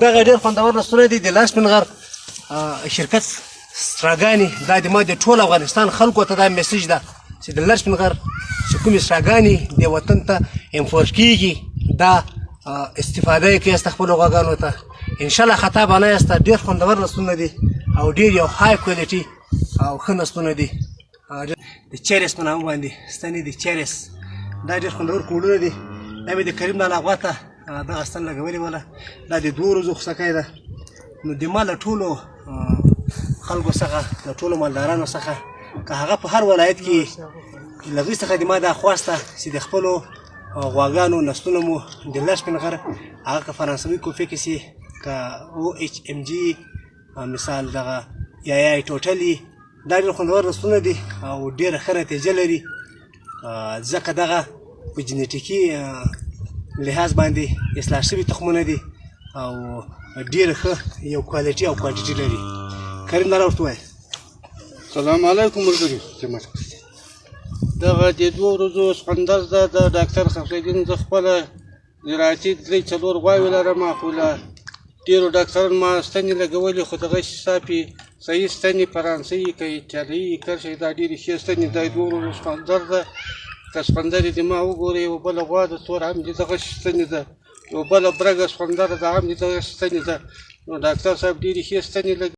دغه ډېر خوندور نسلونه دي د لاس پنغر شرکت سټراګانې دا د ما د ټول افغانستان خلکو ته دا میسج ده چې د لاس پنغر چې کومې سټراګانې د وطن ته امپورټ کیږي دا استفاده یې کوي است خپلو غواګانو ته انشاءالله خطا به نه یاست. ډېر خوندور نسلونه دي او ډېر یو های کوالټي او ښه نسلونه دي. د چیرس په نامه باندې ستنې د چیرس دا ډېر خوندور کوډونه دي. دا مې د کریم لالا غوا ته دغه ستن لګولې وله. دا د 2 ورځو خوسکی ده. نو د ما له ټولو خلکو څخه د ټولو مالدارانو څخه که هغه په هر ولایت کې له هغوی څخه د ما دا خواسته چې د خپلو غواګانو نسلونه مو د لاس پنغر هغه که فرانسوي کوفې کې سي که OHMG مثال دغه یا ټوټلي دا ډېر خوندور نسلونه دي او ډېره ښه نتیجه لري ځکه دغه په جنیټیکي لحاظ باندې اصلاح شوي تخمونه دي او ډېره ښه یو کوالټي او کوانټیټي لري. کریم لالا ورته ووایه. سلام علیکم ملګري. دغه د 2 ورځو سخوندر ده د ډاکټر خفیدین. زه خپله زراعتي 3-4 غواوې لرم خو له ډېرو ډاکټرانو ما ستنې لګولې خو دغه صافي صحیح ستنې فرانسوي که ایټالوي کرښې دا ډېرې ښې ستنې دا 2 ورځو سخوندر ده. که سخوندر یې د ما وګورئ یوه بله غوا ده تور هم د دغه ستنې ده یوه بله برګه سخوندره ده هم د دغه ستنې ده. نو ډاکټر صاحب ډېرې ښې ستنې